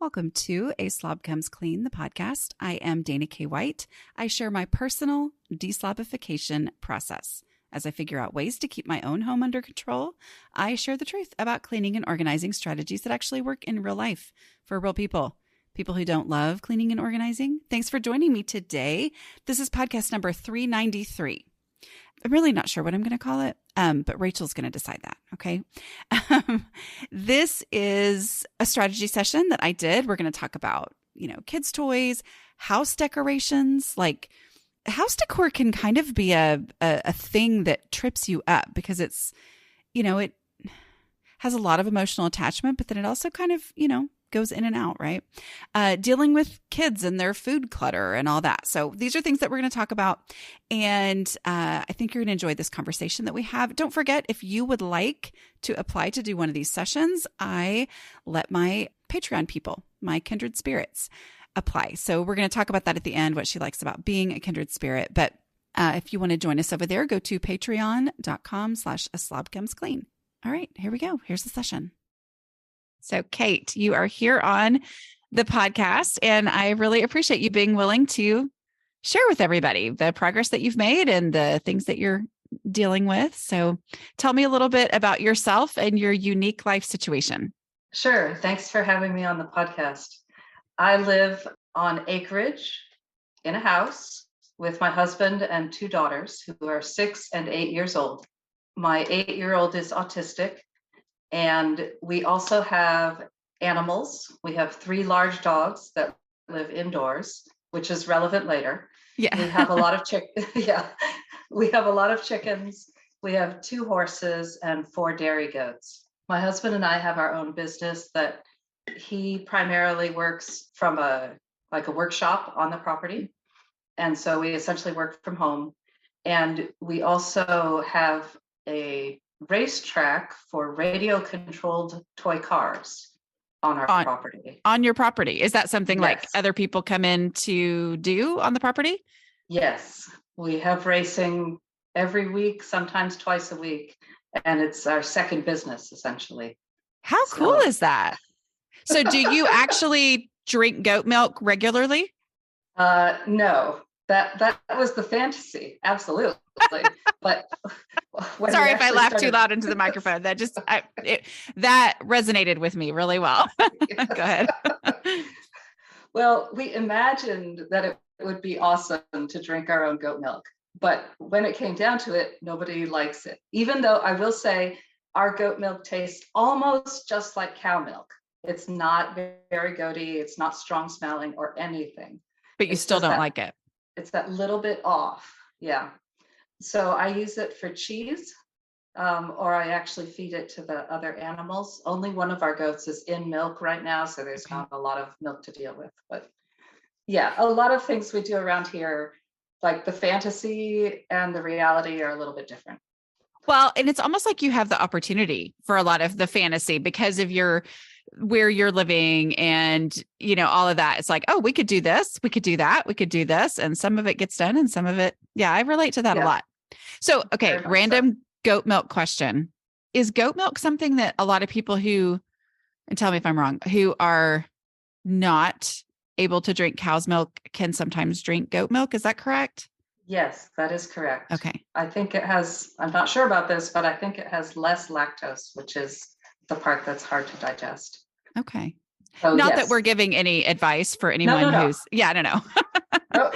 Welcome to A Slob Comes Clean, the podcast. I am Dana K. White. I share my personal deslobification process. As I figure out ways to keep my own home under control, I share the truth about cleaning and organizing strategies that actually work in real life for real people. People who don't love cleaning and organizing. Thanks for joining me today. This is podcast number 393. I'm really not sure what I'm going to call it, but Rachel's going to decide that, okay? This is a strategy session that I did. We're going to talk about, kids' toys, house decorations. Like, house decor can kind of be a thing that trips you up because it's, it has a lot of emotional attachment, but then it also kind of, goes in and out, right? Dealing with kids and their food clutter and all that. So these are things that we're going to talk about. And I think you're going to enjoy this conversation that we have. Don't forget, if you would like to apply to do one of these sessions, I let my Patreon people, my kindred spirits, apply. So we're going to talk about that at the end, what she likes about being a kindred spirit. But if you want to join us over there, go to patreon.com/A Slob Comes Clean. All right, here we go. Here's the session. So, Kate, you are here on the podcast, and I really appreciate you being willing to share with everybody the progress that you've made and the things that you're dealing with. So tell me a little bit about yourself and your unique life situation. Sure. Thanks for having me on the podcast. I live on acreage in a house with my husband and two daughters who are 6 and 8 years old. My 8-year-old is autistic. And we also have animals. We have 3 large dogs that live indoors, which is relevant later. Yeah. We have a lot of We have a lot of chickens. We have 2 horses and 4 dairy goats. My husband and I have our own business that he primarily works from a workshop on the property. And so we essentially work from home. And we also have a racetrack for radio-controlled toy cars on our property. On your property. Is that something Yes. like other people come in to do on the property? Yes. We have racing every week, sometimes twice a week. And it's our second business, essentially. How cool is that? So do you actually drink goat milk regularly? No. That was the fantasy. Absolutely. But sorry if I laughed too loud into the microphone. That just that resonated with me really well. Go ahead. Well, we imagined that it would be awesome to drink our own goat milk, but when it came down to it, nobody likes it. Even though I will say our goat milk tastes almost just like cow milk. It's not very goaty. It's not strong smelling or anything. But you still don't like it. It's that little bit off. Yeah. So I use it for cheese, or I actually feed it to the other animals. Only one of our goats is in milk right now, so there's not a lot of milk to deal with. But yeah, a lot of things we do around here, like the fantasy and the reality are a little bit different. Well, and it's almost like you have the opportunity for a lot of the fantasy because of where you're living and, all of that. It's like, oh, we could do this, we could do that, we could do this. And some of it gets done and some of it. Yeah, I relate to that a lot. So, okay, random goat milk question. Is goat milk something that a lot of people and tell me if I'm wrong, who are not able to drink cow's milk can sometimes drink goat milk? Is that correct? Yes, that is correct. Okay. I think it has, I'm not sure about this, but I think it has less lactose, which is the part that's hard to digest. Okay. So, not that we're giving any advice for anyone no. I don't know.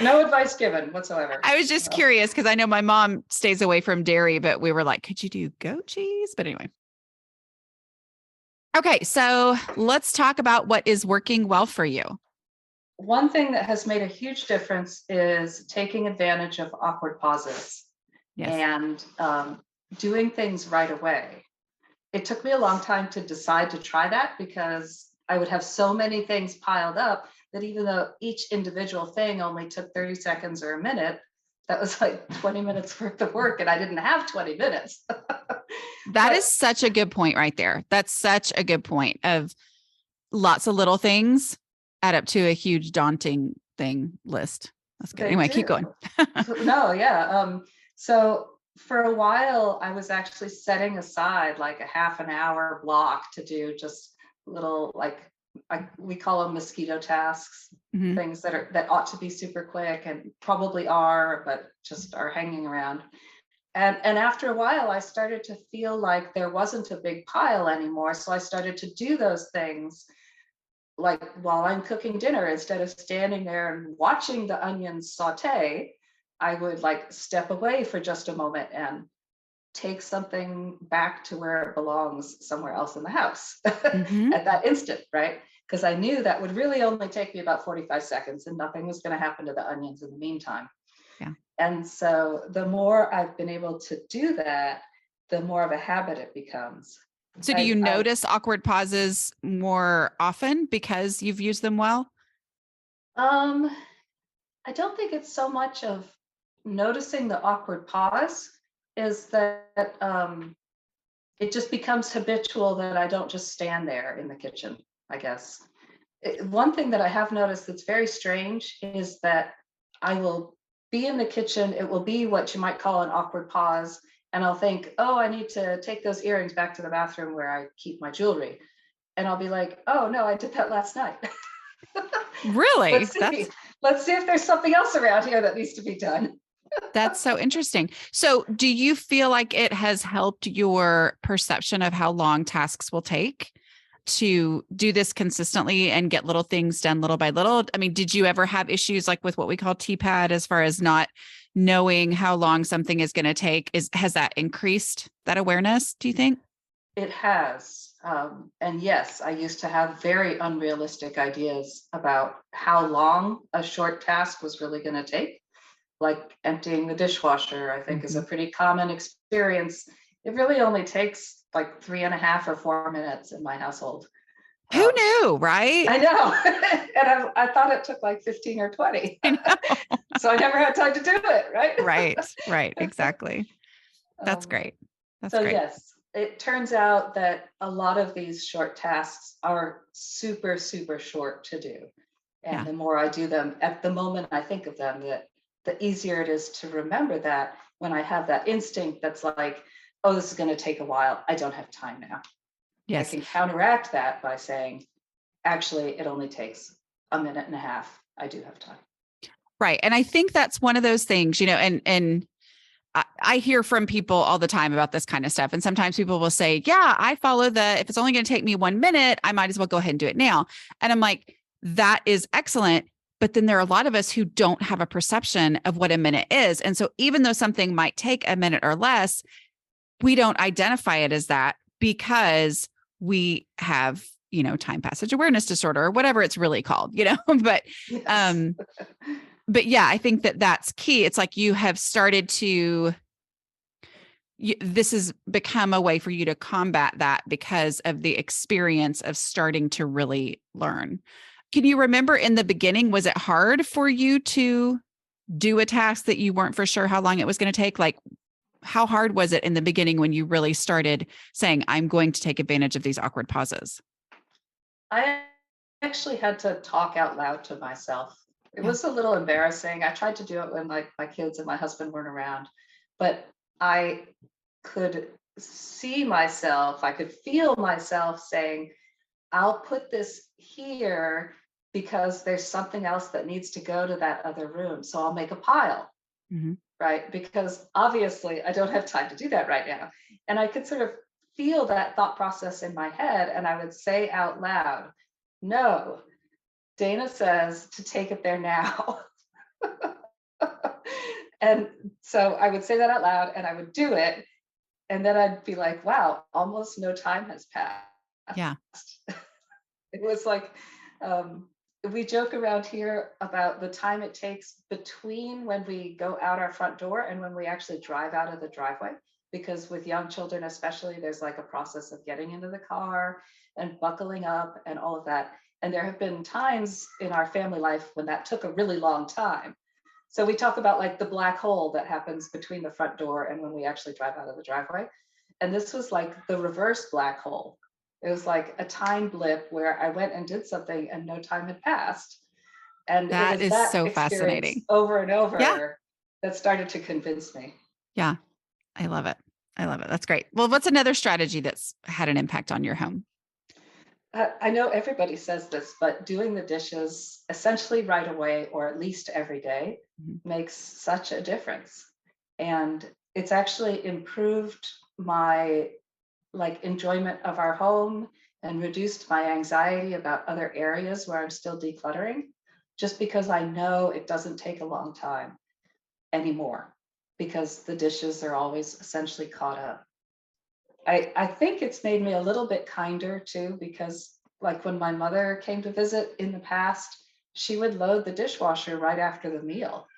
no advice given whatsoever. I was just curious because I know my mom stays away from dairy, but we were like, could you do goat cheese? But anyway. Okay. So let's talk about what is working well for you. One thing that has made a huge difference is taking advantage of awkward pauses and doing things right away. It took me a long time to decide to try that because I would have so many things piled up that even though each individual thing only took 30 seconds or a minute, that was like 20 minutes worth of work and I didn't have 20 minutes. That is such a good point right there. That's such a good point of lots of little things add up to a huge daunting list. That's good. Anyway, keep going. No, yeah. So for a while, I was actually setting aside like a half an hour block to do just little like we call them mosquito tasks, Mm-hmm. things that ought to be super quick and probably are, but just are hanging around. And after a while, I started to feel like there wasn't a big pile anymore. So I started to do those things like while I'm cooking dinner, instead of standing there and watching the onions saute, I would like step away for just a moment and take something back to where it belongs somewhere else in the house Mm-hmm. at that instant, right? Because I knew that would really only take me about 45 seconds and nothing was going to happen to the onions in the meantime. Yeah. And so the more I've been able to do that, the more of a habit it becomes. So do you I notice awkward pauses more often because you've used them well? um I don't think it's so much of noticing the awkward pause, is that it just becomes habitual that I don't just stand there in the kitchen, I guess. One thing that I have noticed that's very strange is that I will be in the kitchen, it will be what you might call an awkward pause, and I'll think, oh, I need to take those earrings back to the bathroom where I keep my jewelry. And I'll be like, oh, no, I did that last night. Really? let's see. Let's see if there's something else around here that needs to be done. That's so interesting. So do you feel like it has helped your perception of how long tasks will take to do this consistently and get little things done little by little? I mean, did you ever have issues like with what we call TPAD as far as not knowing how long something is going to take? Has that increased that awareness, do you think? It has. And yes, I used to have very unrealistic ideas about how long a short task was really going to take. Like emptying the dishwasher, I think is a Mhm. pretty common experience. It really only takes like 3.5 or 4 minutes in my household. Who Um, knew, right? I know. And I thought it took like 15 or 20. I know. So I never had time to do it, right? Right, exactly. That's Um, great. That's So great. yes, it turns out that a lot of these short tasks are super, super short to do. And Yeah. the more I do them at the moment I think of them, the easier it is to remember that when I have that instinct that's like, oh, this is going to take a while. I don't have time now. I Yes. can counteract that by saying, actually, it only takes a minute and a half. I do have time. Right. And I think that's one of those things, and I hear from people all the time about this kind of stuff. And sometimes people will say, yeah, I follow if it's only going to take me 1 minute, I might as well go ahead and do it now. And I'm like, that is excellent. But then there are a lot of us who don't have a perception of what a minute is. And so even though something might take a minute or less, we don't identify it as that because we have, time passage awareness disorder or whatever it's really called, but, Yes. um, but yeah, I think that that's key. It's like you have started to, this has become a way for you to combat that because of the experience of starting to really learn. Can you remember in the beginning, was it hard for you to do a task that you weren't for sure how long it was going to take? Like, how hard was it in the beginning when you really started saying, I'm going to take advantage of these awkward pauses? I actually had to talk out loud to myself. It Yeah. was a little embarrassing. I tried to do it when my kids and my husband weren't around, but I could see myself, I could feel myself saying, I'll put this here because there's something else that needs to go to that other room. So I'll make a pile, Mm-hmm. right? Because obviously I don't have time to do that right now. And I could sort of feel that thought process in my head. And I would say out loud, no, Dana says to take it there now. And so I would say that out loud and I would do it. And then I'd be like, wow, almost no time has passed. Yeah. It was like, um, we joke around here about the time it takes between when we go out our front door and when we actually drive out of the driveway. Because with young children, especially, there's like a process of getting into the car and buckling up and all of that. And there have been times in our family life when that took a really long time. So we talk about like the black hole that happens between the front door and when we actually drive out of the driveway. And this was like the reverse black hole. It was like a time blip where I went and did something and no time had passed. And it That was is that so experience fascinating. over and Yeah. over that started to convince me. Yeah. I love it. I love it. That's great. Well, what's another strategy that's had an impact on your home? I know everybody says this, but doing the dishes essentially right away, or at least every day, Mhm. makes such a difference. And it's actually improved my like enjoyment of our home and reduced my anxiety about other areas where I'm still decluttering, just because I know it doesn't take a long time anymore because the dishes are always essentially caught up. I think it's made me a little bit kinder too, because like when my mother came to visit in the past, she would load the dishwasher right after the meal.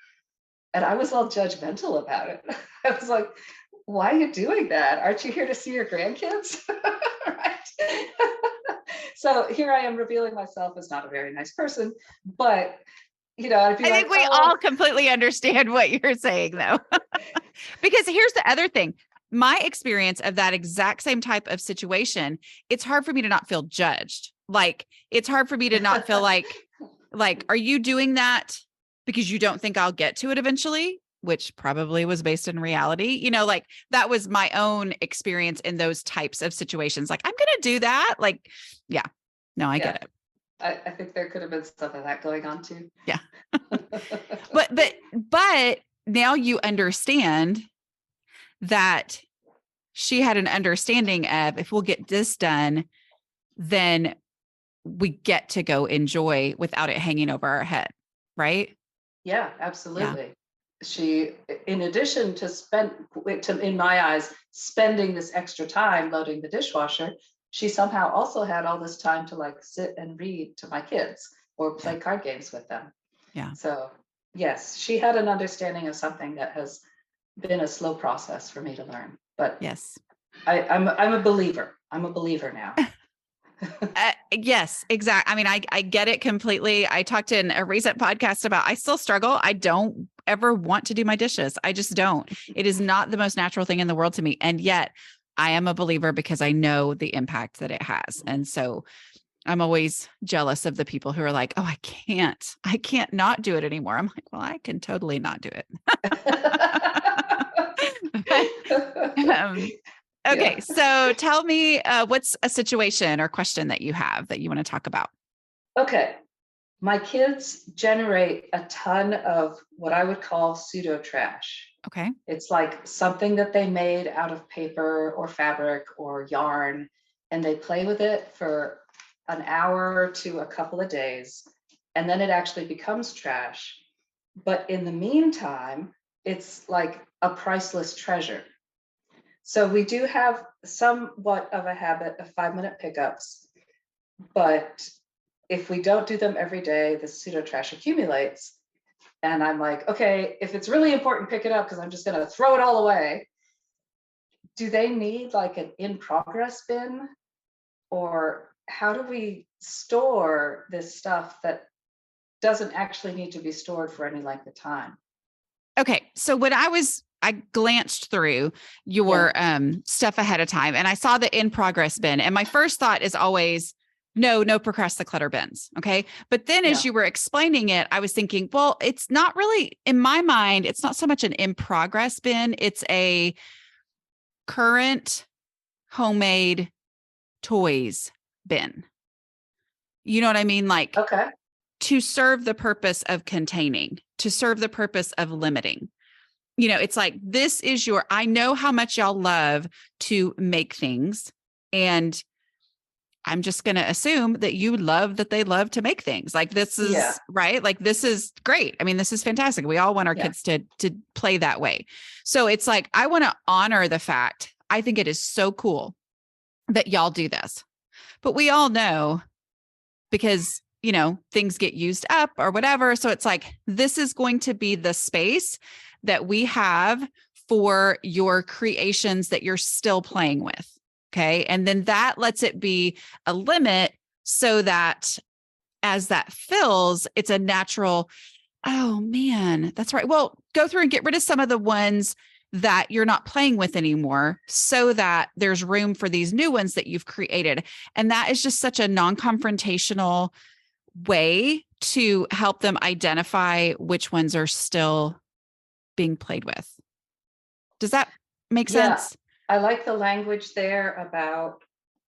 And I was all judgmental about it. I was like, why are you doing that? Aren't you here to see your grandkids? Right. So here I am revealing myself as not a very nice person, but I'd be I like, think we oh, all completely understand what you're saying, though. Because here's the other thing. My experience of that exact same type of situation, it's hard for me to not feel judged. Like, it's hard for me to not feel like, are you doing that because you don't think I'll get to it eventually? Which probably was based in reality. Like that was my own experience in those types of situations. Like, I'm going to do that. Like, yeah, no, I yeah, get it. I think there could have been some of that going on too. Yeah. But now you understand that she had an understanding of, if we'll get this done, then we get to go enjoy without it hanging over our head. Right. Yeah, Yeah. absolutely. She, in addition to in my eyes, spending this extra time loading the dishwasher, she somehow also had all this time to like sit and read to my kids or Yeah. play card games with them. Yeah. So yes, she had an understanding of something that has been a slow process for me to learn. But Yes. I'm a believer. I'm a believer now. Yes, exactly. I mean, I get it completely. I talked in a recent podcast about, I still struggle. I don't ever want to do my dishes. I just don't. It is not the most natural thing in the world to me. And yet I am a believer because I know the impact that it has. And so I'm always jealous of the people who are like, oh, I can't not do it anymore. I'm like, well, I can totally not do it. um, Yeah. okay. So tell me, what's a situation or question that you have that you want to talk about? Okay. My kids generate a ton of what I would call pseudo trash. Okay. It's like something that they made out of paper or fabric or yarn, and they play with it for an hour to a couple of days, and then it actually becomes trash. But in the meantime, it's like a priceless treasure. So we do have somewhat of a habit of 5-minute pickups, but if we don't do them every day, the pseudo trash accumulates. And I'm like, okay, if it's really important, pick it up because I'm just going to throw it all away. Do they need like an in progress bin? Or how do we store this stuff that doesn't actually need to be stored for any length of time? Okay. So I glanced through Yeah. your stuff ahead of time and I saw the in progress bin. And my first thought is always, no procrastinate the clutter bins. Okay. But then as Yeah. you were explaining it, I was thinking, well, it's not really, in my mind, it's not so much an in progress bin. It's a current homemade toys bin. You know what I mean? Like, Okay. to serve the purpose of containing, to serve the purpose of limiting. It's like, this is I know how much y'all love to make things. And I'm just going to assume that you love that they love to make things. Like, this Yeah. is right. Like, this is great. I mean, this is fantastic. We all want our Yeah. kids to play that way. So it's like, I want to honor the fact. I think it is so cool that y'all do this, but we all know, because things get used up or whatever. So it's like, this is going to be the space that we have for your creations that you're still playing with. Okay. And then that lets it be a limit so that as that fills, it's a natural, oh man, that's right. Well, go through and get rid of some of the ones that you're not playing with anymore so that there's room for these new ones that you've created. And that is just such a non-confrontational way to help them identify which ones are still being played with. Does that make Yeah. sense? I like the language there about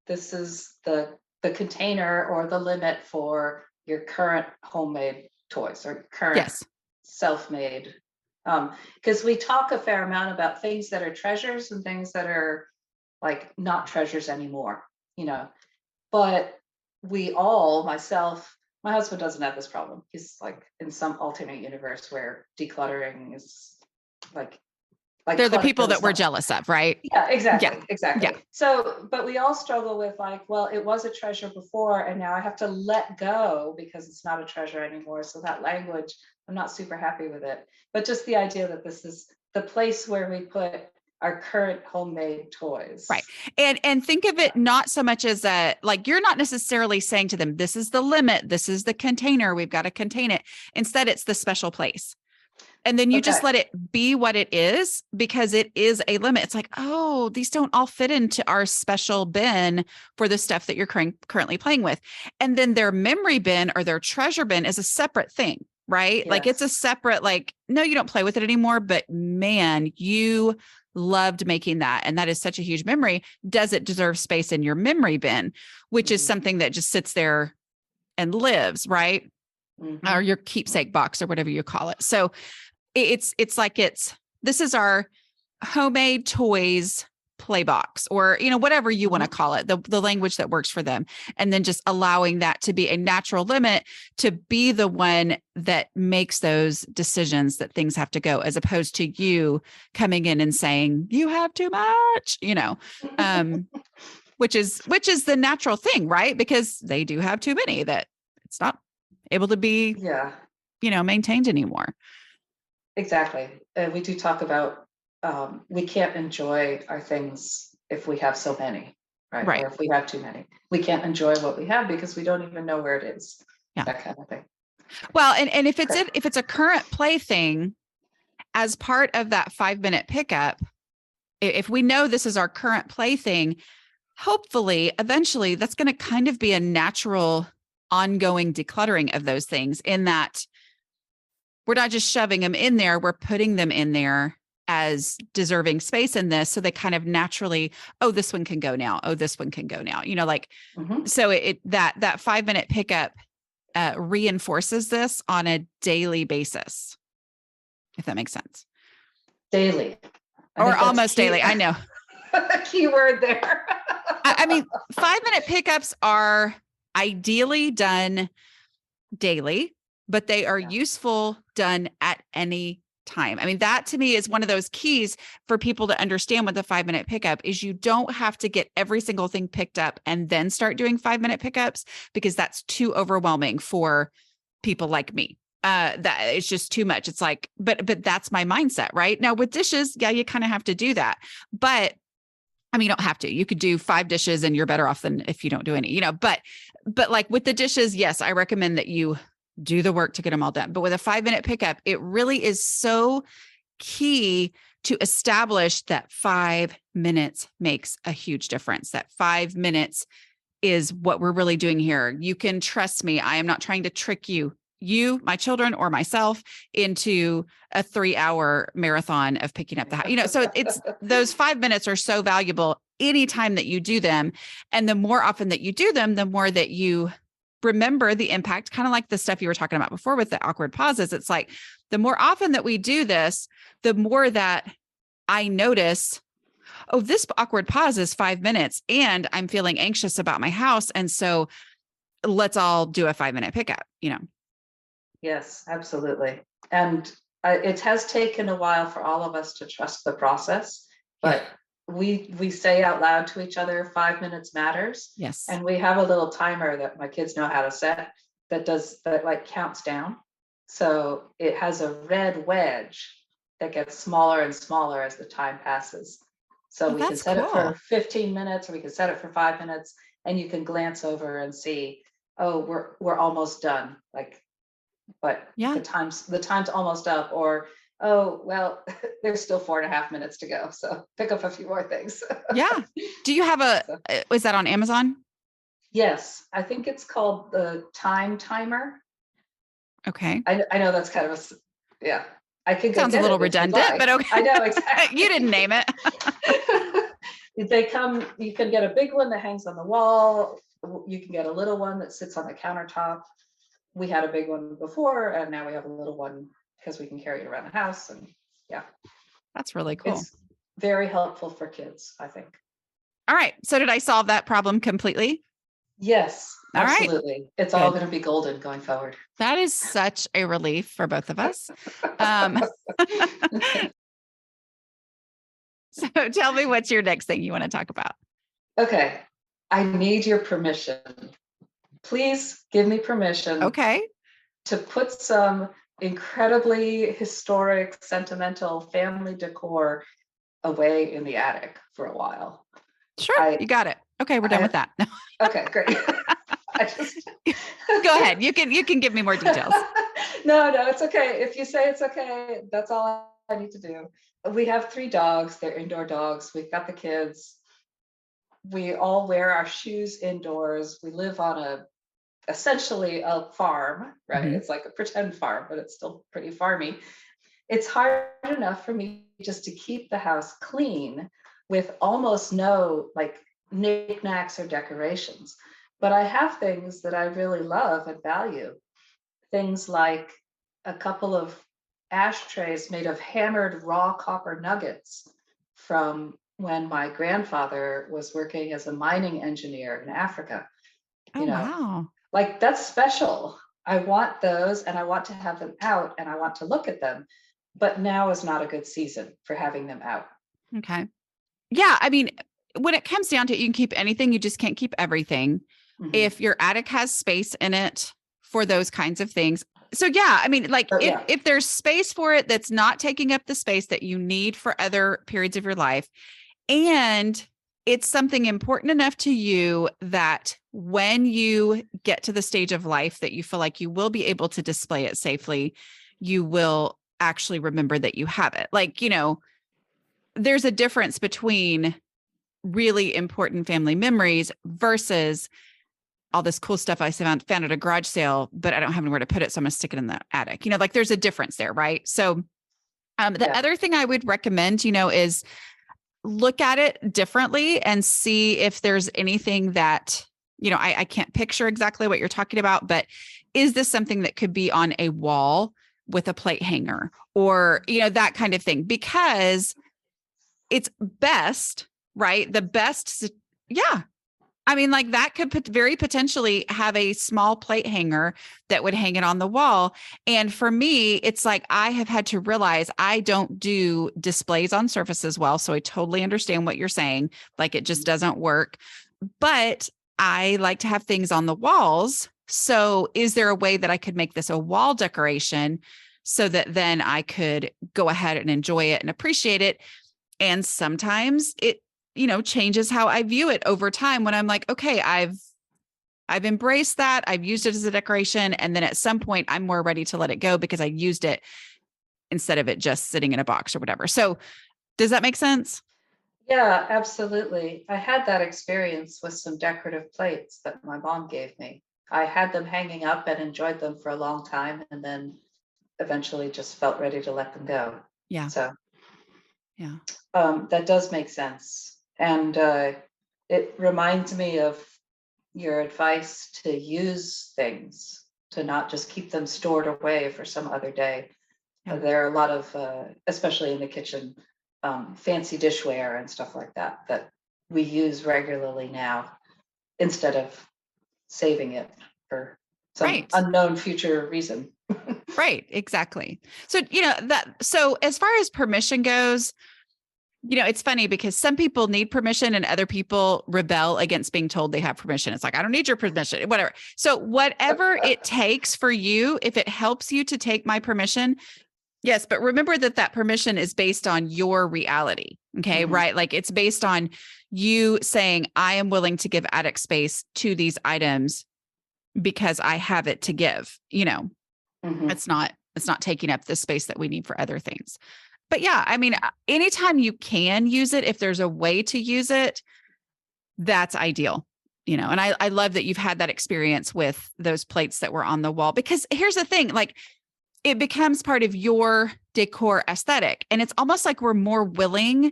this is the the container or the limit for your current homemade toys or current Yes. self-made. Because we talk a fair amount about things that are treasures and things that are like not treasures anymore, but we all, myself, my husband doesn't have this problem. He's like in some alternate universe where decluttering is like They're the clutter people that is we're not. jealous of, right? Yeah, exactly. Yeah. Exactly. Yeah. So, but we all struggle with like, well, it was a treasure before, and now I have to let go because it's not a treasure anymore. So that language, I'm not super happy with it. But just the idea that this is the place where we put our current homemade toys. Right. And think of it not so much as like, you're not necessarily saying to them, this is the limit, this is the container, we've got to contain it. Instead, it's the special place. And then you just let it be what it is, because it is a limit. It's like, oh, these don't all fit into our special bin for the stuff that you're currently playing with. And then their memory bin or their treasure bin is a separate thing, right? Yes. Like it's a separate, like, no, you don't play with it anymore, but man, you loved making that. And that is such a huge memory. Does it deserve space in your memory bin, which is something that just sits there and lives, right? Or your keepsake box or whatever you call it. So it's like this is our homemade toys play box, or whatever you want to call it, the language that works for them, and then just allowing that to be a natural limit, to be the one that makes those decisions that things have to go, as opposed to you coming in and saying you have too much, which is the natural thing, right? Because they do have too many that it's not able to be maintained anymore. Exactly. We do talk about we can't enjoy our things if we have so many, right? Or if we have too many. We can't enjoy what we have because we don't even know where it is. Yeah. That kind of thing. Well, and if it's a current play thing, as part of that 5-minute pickup, if we know this is our current play thing, hopefully, eventually, that's going to kind of be a natural ongoing decluttering of those things, in that we're not just shoving them in there, we're putting them in there as deserving space in this. So they kind of naturally, oh, this one can go now. Oh, this one can go now. So that 5-minute pickup reinforces this on a daily basis, if that makes sense. Daily. Or almost daily. I know. Key word there. I mean, 5-minute pickups are ideally done daily, but they are useful done at any time. I mean, that to me is one of those keys for people to understand what the 5-minute pickup is. You don't have to get every single thing picked up and then start doing 5-minute pickups, because that's too overwhelming for people like me. That it's just too much. It's like, but that's my mindset, right? Now with dishes, yeah, you kind of have to do that, but I mean, you don't have to. You could do 5 dishes and you're better off than if you don't do any, but like with the dishes, yes, I recommend that you do the work to get them all done. But with a 5-minute pickup, it really is so key to establish that 5 minutes makes a huge difference. That 5 minutes is what we're really doing here. You can trust me. I am not trying to trick you, my children, or myself into a 3-hour marathon of picking up the house. So it's those 5 minutes are so valuable anytime that you do them. And the more often that you do them, the more that you remember the impact, kind of like the stuff you were talking about before with the awkward pauses. It's like the more often that we do this, the more that I notice, oh, this awkward pause is 5 minutes and I'm feeling anxious about my house. And so let's all do a 5-minute pickup, Yes, absolutely. And it has taken a while for all of us to trust the process, but we say out loud to each other, 5 minutes matters. Yes. And we have a little timer that my kids know how to set that like counts down. So it has a red wedge that gets smaller and smaller as the time passes. So we can set it for 15 minutes, or we can set it for 5 minutes, and you can glance over and see, oh, we're almost done. But the time's almost up, or, oh, well, there's still 4.5 minutes to go. So pick up a few more things. Yeah. Do you have is that on Amazon? Yes. I think it's called the time timer. Okay. I know that's kind of I could go. Sounds a little redundant, but okay. I know, exactly. You didn't name it. You can get a big one that hangs on the wall. you can get a little one that sits on the countertop. We had a big one before, and now we have a little one because we can carry it around the house. And yeah, That's really cool. it's very helpful for kids, I think. All right. So did I solve that problem completely? Yes, All right. absolutely. It's all going to be golden going forward. That is such a relief for both of us. So tell me, what's your next thing you want to talk about? Okay. I need your permission. Please give me permission. Okay. To put some incredibly historic, sentimental family decor away in the attic for a while. Sure. You got it. Okay. We're done with that. Okay, great. Go ahead. You can give me more details. No, it's okay. If you say it's okay, that's all I need to do. We have 3 dogs. They're indoor dogs. We've got the kids. We all wear our shoes indoors. We live on essentially a farm, right? Mm-hmm. It's like a pretend farm, but it's still pretty farmy. It's hard enough for me just to keep the house clean with almost no like knickknacks or decorations. But I have things that I really love and value. Things like a couple of ashtrays made of hammered raw copper nuggets from when my grandfather was working as a mining engineer in Africa. Oh, wow. Like, that's special. I want those, and I want to have them out, and I want to look at them. But now is not a good season for having them out. Okay. Yeah. I mean, when it comes down to it, you can keep anything. You just can't keep everything. Mm-hmm. If your attic has space in it for those kinds of things. So yeah, I mean, like if there's space for it, that's not taking up the space that you need for other periods of your life, and it's something important enough to you that when you get to the stage of life that you feel like you will be able to display it safely, you will actually remember that you have it. Like, there's a difference between really important family memories versus all this cool stuff I found at a garage sale, but I don't have anywhere to put it. So I'm going to stick it in the attic. Like there's a difference there, right? So the other thing I would recommend, is look at it differently and see if there's anything that, I can't picture exactly what you're talking about, but is this something that could be on a wall with a plate hanger or, that kind of thing? Because it's best, right? The best. Yeah. I mean, like that could very potentially have a small plate hanger that would hang it on the wall. And for me, it's like I have had to realize I don't do displays on surfaces well. So I totally understand what you're saying. Like it just doesn't work. But I like to have things on the walls. So is there a way that I could make this a wall decoration so that then I could go ahead and enjoy it and appreciate it? And sometimes it changes how I view it over time when I'm like, okay, I've embraced that. I've used it as a decoration. And then at some point I'm more ready to let it go because I used it instead of it just sitting in a box or whatever. So does that make sense? Yeah, absolutely. I had that experience with some decorative plates that my mom gave me. I had them hanging up and enjoyed them for a long time and then eventually just felt ready to let them go. Yeah. So yeah, that does make sense. And it reminds me of your advice to use things, to not just keep them stored away for some other day. Yeah. There are a lot of, especially in the kitchen, fancy dishware and stuff like that we use regularly now instead of saving it for some unknown future reason. Right, exactly. So, so as far as permission goes, it's funny because some people need permission and other people rebel against being told they have permission. It's like, I don't need your permission, whatever. So whatever it takes for you, if it helps you to take my permission, yes. But remember that permission is based on your reality. Okay. Mm-hmm. Right. Like it's based on you saying, I am willing to give attic space to these items because I have it to give, mm-hmm. It's not taking up the space that we need for other things. But yeah, I mean, anytime you can use it, if there's a way to use it, that's ideal, and I love that you've had that experience with those plates that were on the wall, because here's the thing, like it becomes part of your decor aesthetic. And it's almost like we're more willing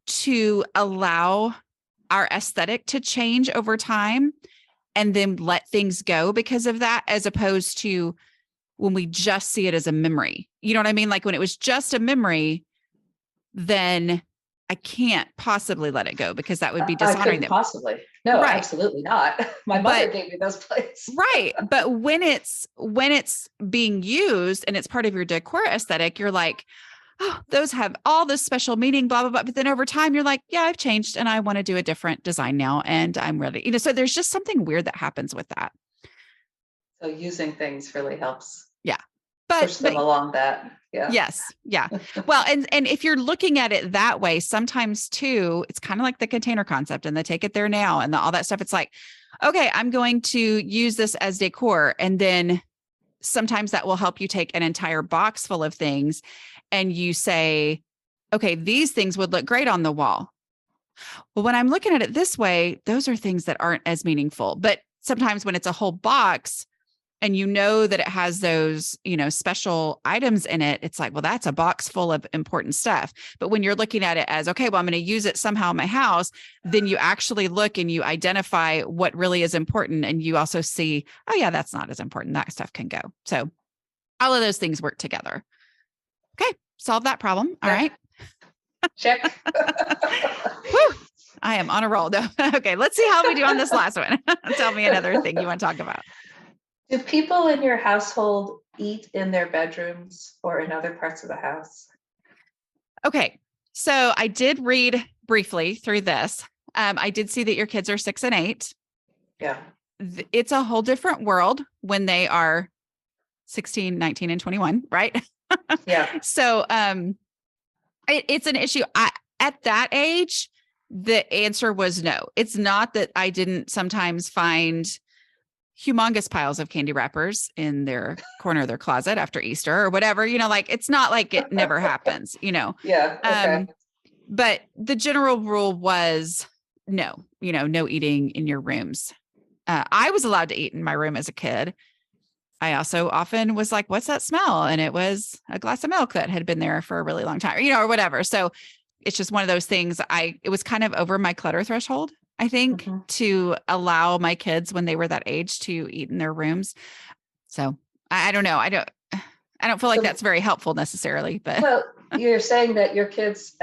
to allow our aesthetic to change over time and then let things go because of that, as opposed to when we just see it as a memory. You know what I mean? Like when it was just a memory, then I can't possibly let it go because that would be I dishonoring couldn't them. possibly. No, Right. absolutely not. My mother gave me those plates. Right. But when it's being used and it's part of your decor aesthetic, you're like, oh, those have all this special meaning, blah, blah, blah. But then over time, you're like, yeah, I've changed and I want to do a different design now. And I'm ready. So there's just something weird that happens with that. So using things really helps. Yeah. Push them along that. Yeah. Yes. Yeah. Well, and if you're looking at it that way, sometimes too, it's kind of like the container concept and the take it there now and all that stuff. It's like, okay, I'm going to use this as decor. And then sometimes that will help you take an entire box full of things and you say, okay, these things would look great on the wall. Well, when I'm looking at it this way, those are things that aren't as meaningful. But sometimes when it's a whole box, and you know that it has those, special items in it, it's like, well, that's a box full of important stuff. But when you're looking at it as, okay, well, I'm going to use it somehow in my house, then you actually look and you identify what really is important. And you also see, oh yeah, that's not as important. That stuff can go. So all of those things work together. Okay. Solve that problem. All right. Check. Whew, I am on a roll. Okay. Let's see how we do on this last one. Tell me another thing you want to talk about. Do people in your household eat in their bedrooms or in other parts of the house? Okay. So I did read briefly through this. I did see that your kids are 6 and 8. Yeah. It's a whole different world when they are 16, 19, and 21, right? Yeah. So it's an issue. At that age, the answer was no. It's not that I didn't sometimes find humongous piles of candy wrappers in their corner of their closet after Easter or whatever, like, it's not like it never happens, Yeah. Okay. But the general rule was no, no eating in your rooms. I was allowed to eat in my room as a kid. I also often was like, what's that smell? And it was a glass of milk that had been there for a really long time, or whatever. So it's just one of those things. It was kind of over my clutter threshold, I think, to allow my kids when they were that age to eat in their rooms. So I don't know. I don't feel like that's very helpful necessarily, but. Well, you're saying that your kids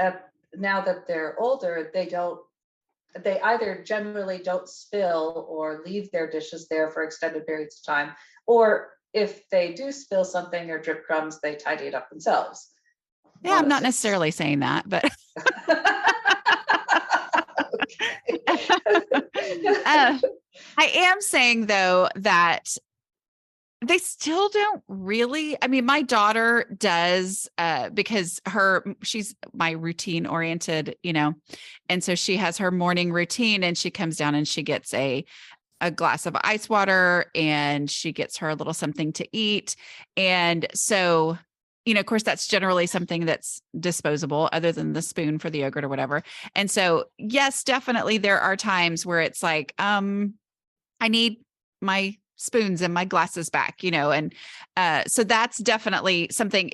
now that they're older, they either generally don't spill or leave their dishes there for extended periods of time, or if they do spill something or drip crumbs, they tidy it up themselves. Yeah, I'm not necessarily saying that, but. I am saying though that they still don't really. I mean, my daughter does because she's my routine oriented, and so she has her morning routine, and she comes down and she gets a glass of ice water, and she gets her a little something to eat, and so. Of course, that's generally something that's disposable other than the spoon for the yogurt or whatever. And so, yes, definitely there are times where it's like, I need my spoons and my glasses back, and so that's definitely something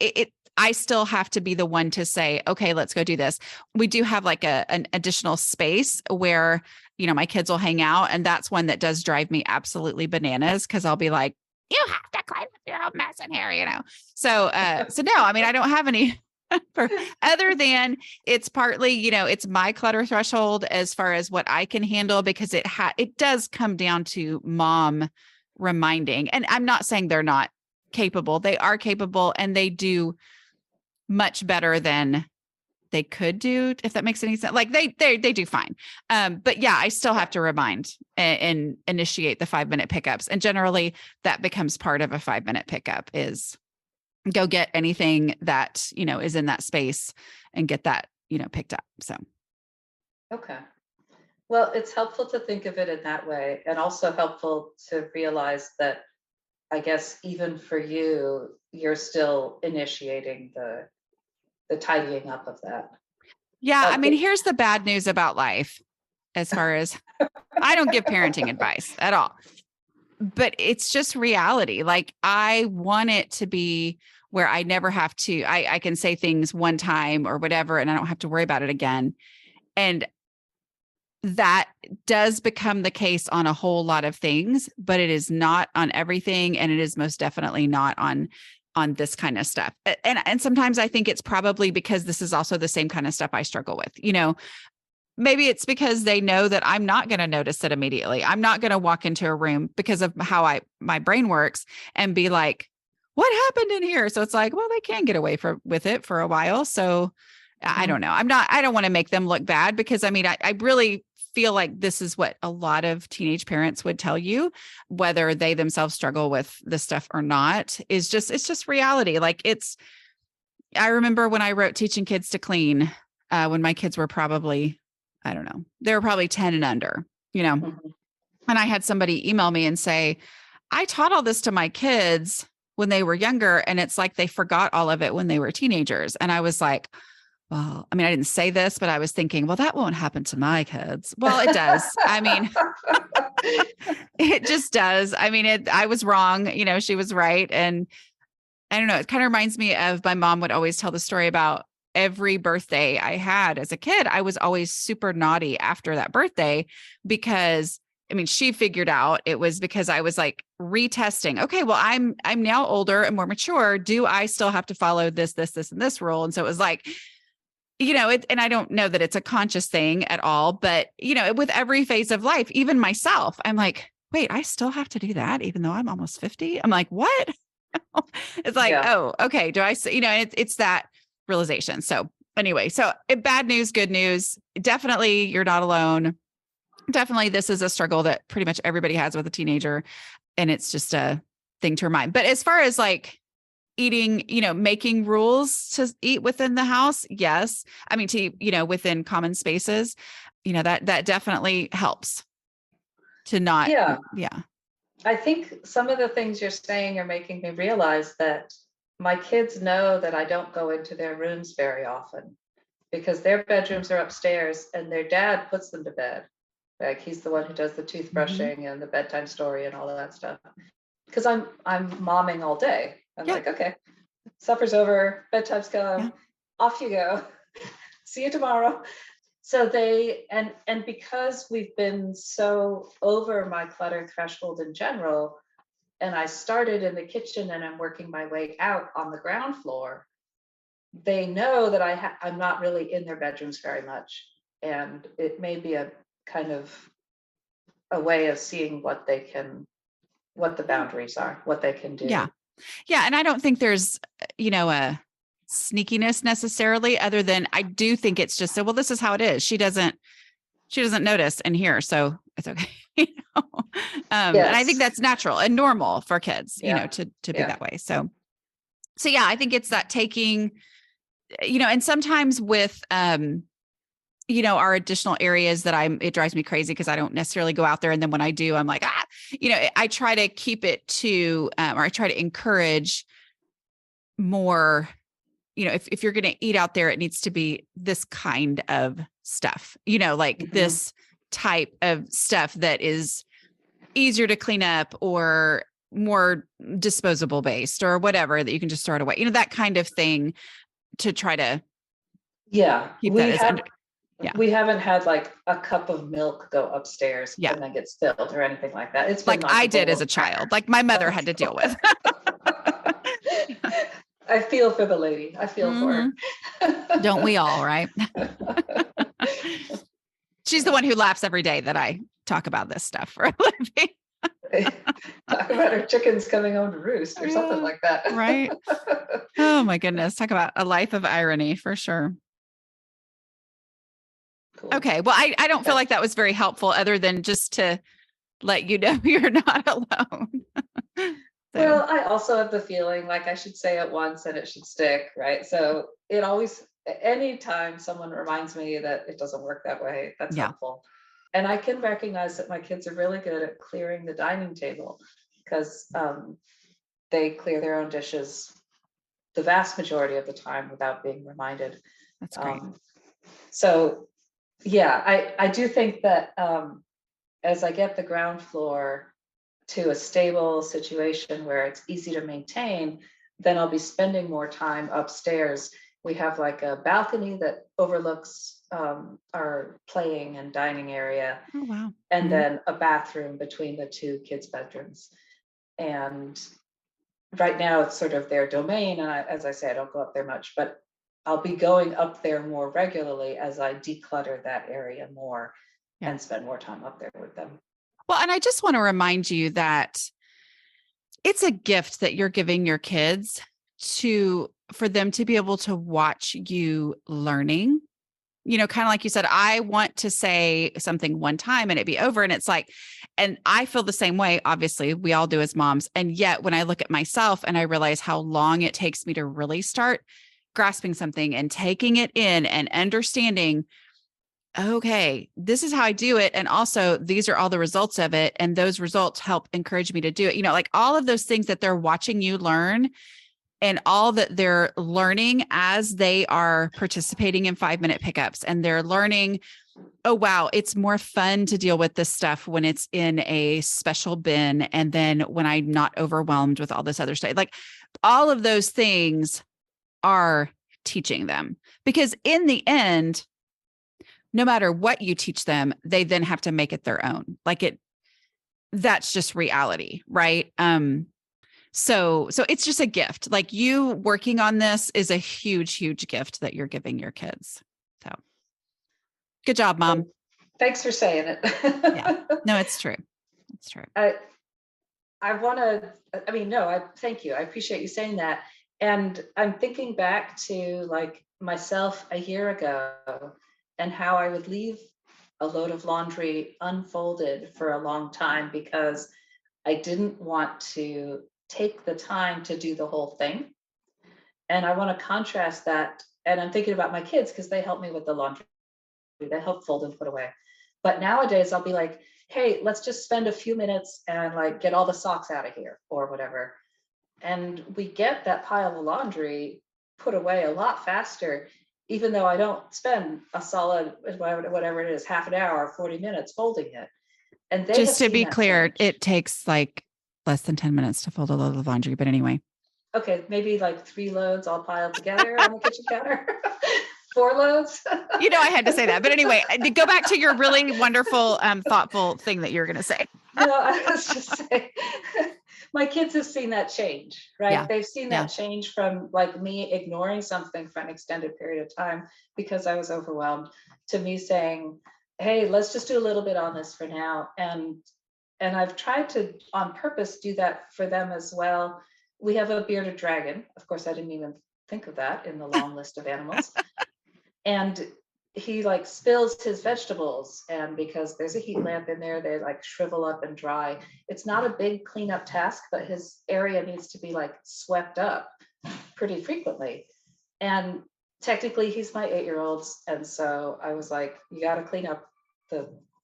I still have to be the one to say, okay, let's go do this. We do have like an additional space where, my kids will hang out. And that's one that does drive me absolutely bananas because I'll be like, you have to clean up your own mess in here, So no, I mean, I don't have any other than it's partly, it's my clutter threshold as far as what I can handle, because it does come down to mom reminding. And I'm not saying they're not capable. They are capable, and they do much better than they could do, if that makes any sense. Like they do fine. But yeah, I still have to remind and initiate the 5-minute pickups. And generally that becomes part of a 5-minute pickup is go get anything that, is in that space and get that, picked up. So. Okay. Well, it's helpful to think of it in that way, and also helpful to realize that, I guess, even for you, you're still initiating the tidying up of that. Yeah. I mean, here's the bad news about life as far as I don't give parenting advice at all, but it's just reality. Like I want it to be where I never have to, I can say things one time or whatever, and I don't have to worry about it again. And that does become the case on a whole lot of things, but it is not on everything. And it is most definitely not on this kind of stuff. And sometimes I think it's probably because this is also the same kind of stuff I struggle with. Maybe it's because they know that I'm not going to notice it immediately. I'm not going to walk into a room because of how my brain works and be like, what happened in here? So it's like, well, they can get away with it for a while. So I don't know. I don't want to make them look bad because I really feel like this is what a lot of teenage parents would tell you, whether they themselves struggle with this stuff or not, it's just reality. I remember when I wrote Teaching Kids to Clean, when my kids were probably, I don't know, they were probably 10 and under, and I had somebody email me and say, I taught all this to my kids when they were younger. And it's like, they forgot all of it when they were teenagers. And I was like, well, I didn't say this, but I was thinking, well, that won't happen to my kids. Well, it does. It just does. I was wrong. She was right. And I don't know. It kind of reminds me of my mom would always tell the story about every birthday I had as a kid. I was always super naughty after that birthday because she figured out it was because I was like retesting. Okay, well, I'm now older and more mature. Do I still have to follow this, and this rule? And so it was like, and I don't know that it's a conscious thing at all, but with every phase of life, even myself, I'm like, wait, I still have to do that even though I'm almost 50. I'm like, what? It's like, oh, okay. Do I say, it's that realization. So anyway, bad news, good news. Definitely you're not alone. Definitely this is a struggle that pretty much everybody has with a teenager. And it's just a thing to remind. But as far as like eating, making rules to eat within the house, yes. Within common spaces, that definitely helps to not. Yeah. Yeah. I think some of the things you're saying are making me realize that my kids know that I don't go into their rooms very often because their bedrooms are upstairs and their dad puts them to bed. Like he's the one who does the toothbrushing and the bedtime story and all of that stuff. Because I'm momming all day. I'm like, okay, supper's over, bedtime's come, off you go. See you tomorrow. So they and because we've been so over my clutter threshold in general, and I started in the kitchen and I'm working my way out on the ground floor, they know that I'm not really in their bedrooms very much. And it may be a kind of a way of seeing what the boundaries are, what they can do. Yeah. Yeah. And I don't think there's, a sneakiness necessarily, other than I do think it's just well, this is how it is. She doesn't notice in here. So it's okay. And I think that's natural and normal for kids, to be that way. So yeah, I think it's that taking, and sometimes with, our additional areas that it drives me crazy because I don't necessarily go out there. And then when I do, I'm like, I try to keep it to, or I try to encourage more, if you're going to eat out there, it needs to be this kind of stuff, this type of stuff that is easier to clean up or more disposable based or whatever that you can just throw it away, that kind of thing to try to keep we haven't had like a cup of milk go upstairs and then get spilled or anything like that. It's been like I did as a child, like my mother had to deal with. I feel for the lady. I feel for her. Don't we all, right? She's the one who laughs every day that I talk about this stuff for a living. Talk about her chickens coming home to roost or something like that. Right. Oh my goodness. Talk about a life of irony for sure. Cool. Okay. Well, I don't feel like that was very helpful other than just to let you know you're not alone. Well, I also have the feeling like I should say it once and it should stick, right? So it always, anytime someone reminds me that it doesn't work that way, that's helpful. And I can recognize that my kids are really good at clearing the dining table because they clear their own dishes the vast majority of the time without being reminded. That's great. So yeah, I do think that as I get the ground floor to a stable situation where it's easy to maintain, then I'll be spending more time upstairs. We have like a balcony that overlooks our playing and dining area, Oh, wow. and Mhm. then a bathroom between the two kids' bedrooms. And right now it's sort of their domain. And as I say, I don't go up there much, but I'll be going up there more regularly as I declutter that area more Yeah. and spend more time up there with them. Well, and I just want to remind you that it's a gift that you're giving your kids for them to be able to watch you learning. Kind of like you said, I want to say something one time and it be over. And it's like, and I feel the same way. Obviously, we all do as moms. And yet, when I look at myself and I realize how long it takes me to really start grasping something and taking it in and understanding, okay, this is how I do it. And also, these are all the results of it. And those results help encourage me to do it. Like all of those things that they're watching you learn and all that they're learning as they are participating in 5-minute pickups, and they're learning, oh, wow, it's more fun to deal with this stuff when it's in a special bin. And then when I'm not overwhelmed with all this other stuff, like all of those things are teaching them, because in the end, no matter what you teach them, they then have to make it their own. That's just reality. Right. So it's just a gift. Like you working on this is a huge, huge gift that you're giving your kids. So good job, Mom. Thanks for saying Yeah. it. No, it's true. It's true. I want to, I mean, no, thank you. I appreciate you saying that. And I'm thinking back to like myself a year ago and how I would leave a load of laundry unfolded for a long time because I didn't want to take the time to do the whole thing. And I want to contrast that. And I'm thinking about my kids because they help me with the laundry. They help fold and put away. But nowadays I'll be like, hey, let's just spend a few minutes and like get all the socks out of here or whatever. And we get that pile of laundry put away a lot faster, even though I don't spend a solid, whatever it is, half an hour or 40 minutes folding it. And they have Just to seen be that clear, change. it takes like less than 10 minutes to fold a load of laundry. But anyway. Okay, maybe like 3 loads all piled together on the kitchen counter. 4 loads. I had to say that. But anyway, go back to your really wonderful, thoughtful thing that you're going to say. No, I was just saying, my kids have seen that change, Yeah. right? They've seen Yeah. that change from like me ignoring something for an extended period of time because I was overwhelmed to me saying, hey, let's just do a little bit on this for now. And I've tried to on purpose do that for them as well. We have a bearded dragon. Of course, I didn't even think of that in the long list of animals. And he like spills his vegetables, and because there's a heat lamp in there, they like shrivel up and dry. It's not a big cleanup task, but his area needs to be like swept up pretty frequently. And technically he's my 8-year-old's, and so I was like, you got to clean up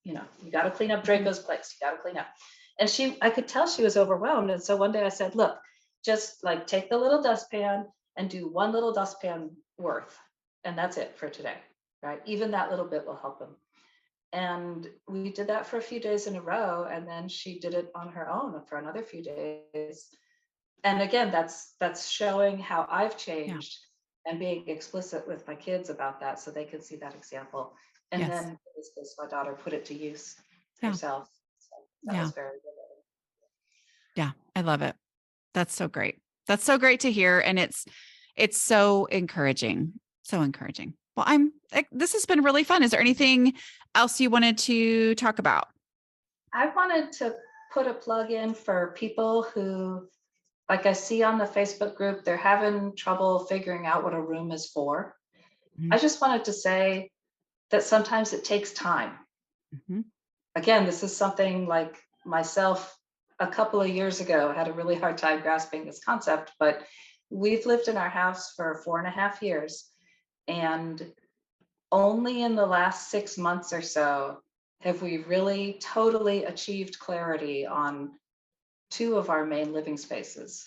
you got to clean up Draco's place, you got to clean up. And I could tell she was overwhelmed, and so one day I said, look, just like take the little dustpan and do one little dustpan worth, and that's it for today, right? Even that little bit will help him. And we did that for a few days in a row, and then she did it on her own for another few days. And again, that's showing how I've changed and being explicit with my kids about that so they can see that example. And then in this case, my daughter put it to use herself. So that was very good. Yeah. I love it. That's so great. That's so great to hear. And it's so encouraging. So encouraging. Well, this has been really fun. Is there anything else you wanted to talk about? I wanted to put a plug in for people who, like I see on the Facebook group, they're having trouble figuring out what a room is for. Mm-hmm. I just wanted to say that sometimes it takes time. Mm-hmm. Again, this is something like myself a couple of years ago had a really hard time grasping this concept, but we've lived in our house for 4.5 years. And only in the last 6 months or so have we really totally achieved clarity on 2 of our main living spaces.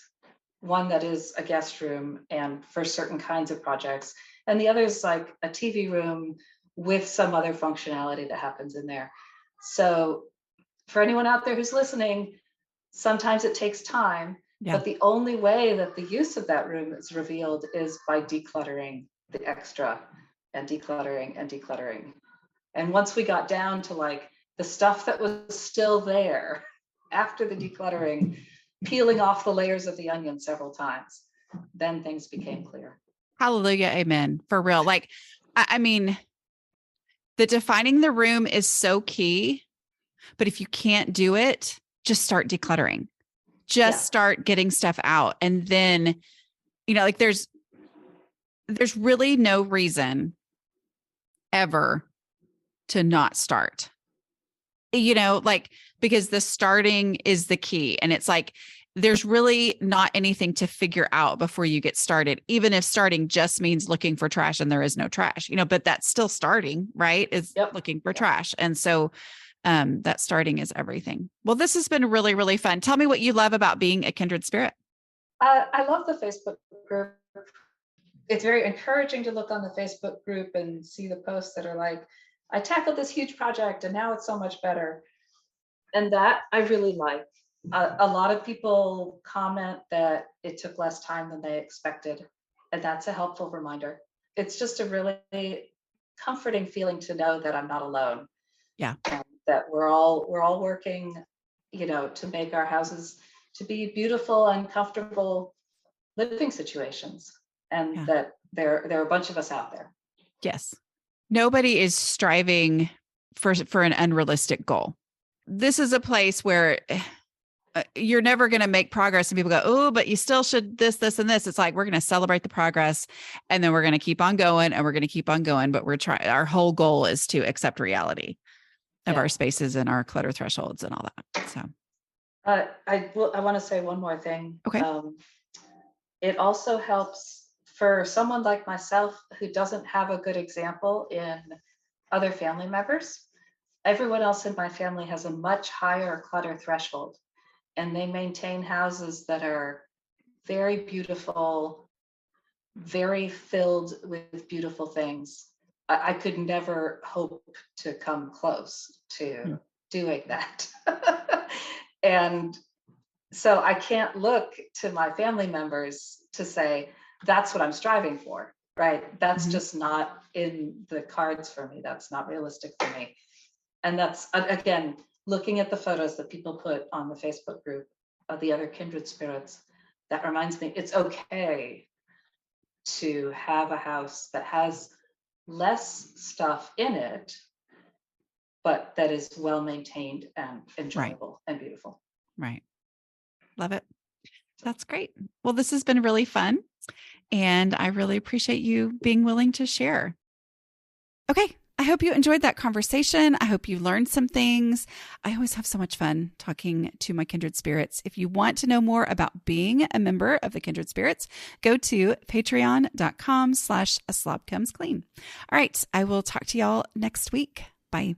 One that is a guest room and for certain kinds of projects, and the other is like a TV room with some other functionality that happens in there. So for anyone out there who's listening, sometimes it takes time, but the only way that the use of that room is revealed is by decluttering the extra and decluttering and decluttering. And once we got down to like the stuff that was still there after the decluttering, peeling off the layers of the onion several times, then things became clear. Hallelujah. Amen. For real. Like, I mean, the defining the room is so key, but if you can't do it, just start decluttering. Just start getting stuff out. And then, like there's really no reason ever to not start, like, because the starting is the key. And it's like, there's really not anything to figure out before you get started, even if starting just means looking for trash and there is no trash, but that's still starting, right? Is looking for trash. And so that starting is everything. Well, this has been really, really fun. Tell me what you love about being a kindred spirit. I love the Facebook group. It's very encouraging to look on the Facebook group and see the posts that are like, I tackled this huge project and now it's so much better. And that I really like. A lot of people comment that it took less time than they expected. And that's a helpful reminder. It's just a really comforting feeling to know that I'm not alone. Yeah. And that we're all working, to make our houses to be beautiful and comfortable living situations. And that there are a bunch of us out there. Yes. Nobody is striving for an unrealistic goal. This is a place where you're never going to make progress and people go, oh, but you still should this, and this. It's like, we're going to celebrate the progress and then we're going to keep on going and we're going to keep on going. But our whole goal is to accept reality of our spaces and our clutter thresholds and all that. So I want to say one more thing. Okay. It also helps for someone like myself who doesn't have a good example in other family members. Everyone else in my family has a much higher clutter threshold, and they maintain houses that are very beautiful, very filled with beautiful things. I could never hope to come close to doing that. And so I can't look to my family members to say, that's what I'm striving for, right? That's just not in the cards for me. That's not realistic for me. And that's, again, looking at the photos that people put on the Facebook group of the other kindred spirits, that reminds me it's okay to have a house that has less stuff in it, but that is well maintained and enjoyable and beautiful. Right. Love it. That's great. Well, this has been really fun, and I really appreciate you being willing to share. Okay. I hope you enjoyed that conversation. I hope you learned some things. I always have so much fun talking to my kindred spirits. If you want to know more about being a member of the kindred spirits, go to patreon.com/A Slob Comes Clean. All right. I will talk to y'all next week. Bye.